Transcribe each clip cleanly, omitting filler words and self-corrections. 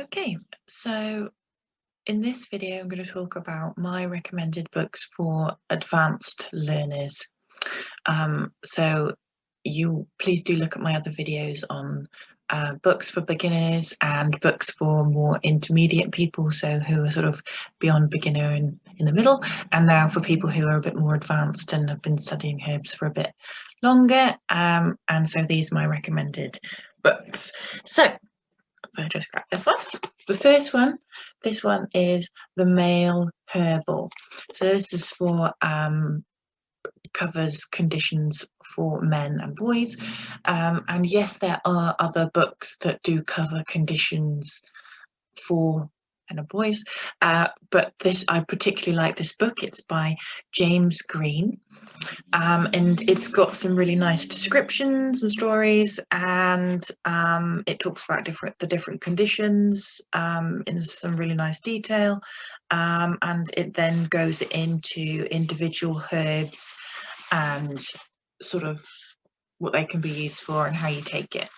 Okay, so in this video I'm going to talk about my recommended books for advanced learners. So you please do look at my other videos on books for beginners and books for more intermediate people, so who are sort of beyond beginner and in the middle, and now for people who are a bit more advanced and have been studying herbs for a bit longer. And so these are my recommended books. So if I just grab this one, the first one, this one is The Male Herbal. So this is for covers conditions for men and boys, and yes, there are other books that do cover conditions for men and boys, but this, I particularly like this book. It's by James Green, and it's got some really nice descriptions and stories, and it talks about the different conditions in some really nice detail, and it then goes into individual herbs and sort of what they can be used for and how you take it.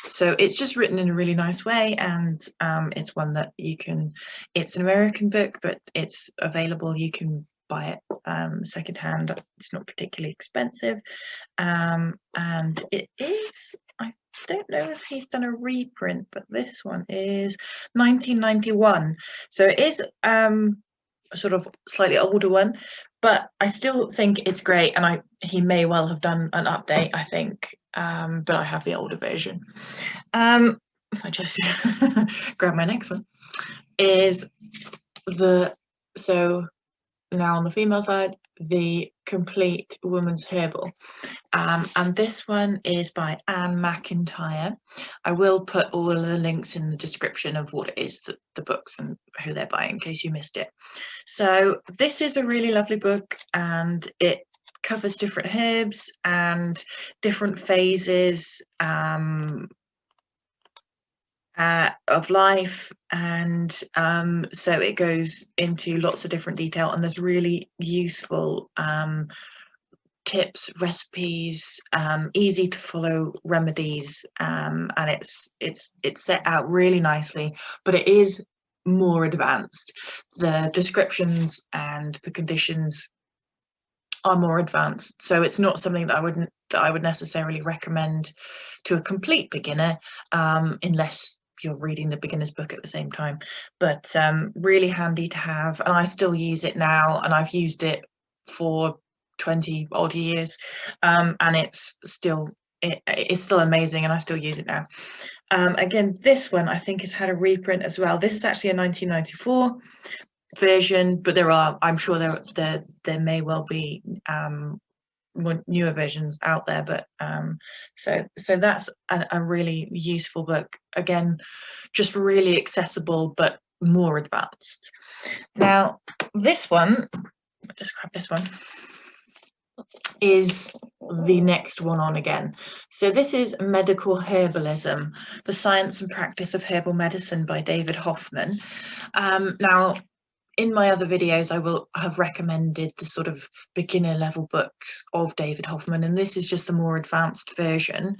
So it's just written in a really nice way, and it's one that you can, it's an American book, but it's available, you can buy it secondhand. It's not particularly expensive, and it is, I don't know if he's done a reprint, but this one is 1991, so it is a sort of slightly older one, but I still think it's great, and he may well have done an update, I think, but I have the older version. If I just grab my next one, is so now on the female side, The Complete Woman's Herbal, and this one is by Anne McIntyre. I will put all of the links in the description of what it is, the books and who they're by, in case you missed it. So this is a really lovely book, and it covers different herbs and different phases of life, and so it goes into lots of different detail, and there's really useful tips, recipes, easy to follow remedies, and it's set out really nicely, but it is more advanced. The descriptions and the conditions are more advanced, so it's not something that I would necessarily recommend to a complete beginner, unless you're reading the beginner's book at the same time. But really handy to have, and I still use it now, and I've used it for 20 odd years, and it's still amazing, and I still use it now. Again, this one I think has had a reprint as well. This is actually a 1994 version, but I'm sure there may well be more newer versions out there, but so that's a really useful book, again, just really accessible but more advanced. Now this one, I'll just grab this one, is the next one on again. So this is Medical Herbalism, The Science and Practice of Herbal Medicine by David Hoffmann. Now, in my other videos, I will have recommended the sort of beginner level books of David Hoffmann, and this is just the more advanced version.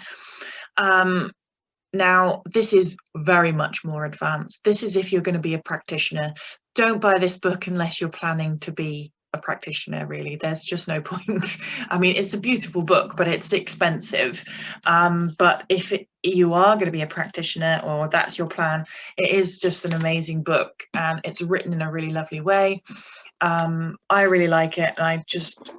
Now, this is very much more advanced. This is if you're going to be a practitioner. Don't buy this book unless you're planning to be a practitioner, really. There's just no point. I mean, it's a beautiful book, but it's expensive. But if you are going to be a practitioner, or that's your plan, it is just an amazing book, and it's written in a really lovely way. I really like it, and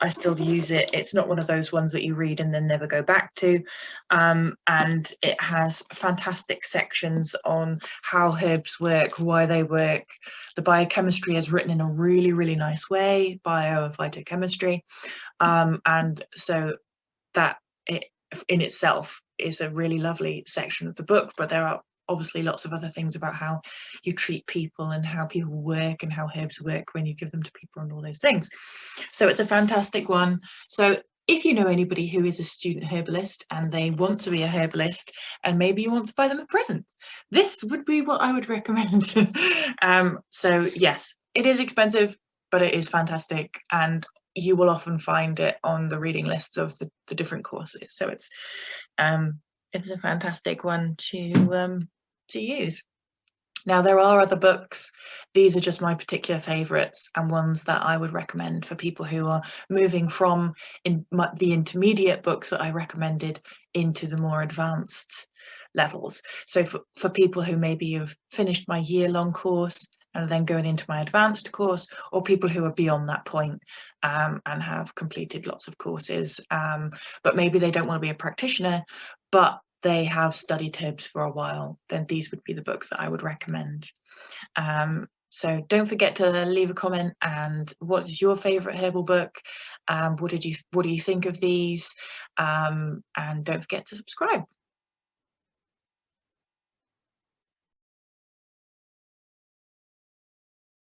I still use it. It's not one of those ones that you read and then never go back to, and it has fantastic sections on how herbs work, why they work. The biochemistry is written in a really, really nice way, bio and phytochemistry, and so that in itself is a really lovely section of the book. But there are obviously lots of other things about how you treat people and how people work and how herbs work when you give them to people and all those things. So it's a fantastic one. So if you know anybody who is a student herbalist and they want to be a herbalist, and maybe you want to buy them a present, this would be what I would recommend. So yes, it is expensive, but it is fantastic, and you will often find it on the reading lists of the different courses. So it's a fantastic one to to use. Now, there are other books. These are just my particular favourites and ones that I would recommend for people who are moving from the intermediate books that I recommended into the more advanced levels. So for people who maybe have finished my year-long course and then going into my advanced course, or people who are beyond that point, and have completed lots of courses, but maybe they don't want to be a practitioner, but they have studied herbs for a while, then these would be the books that I would recommend. So don't forget to leave a comment, and what is your favourite herbal book? What do you think of these? And don't forget to subscribe.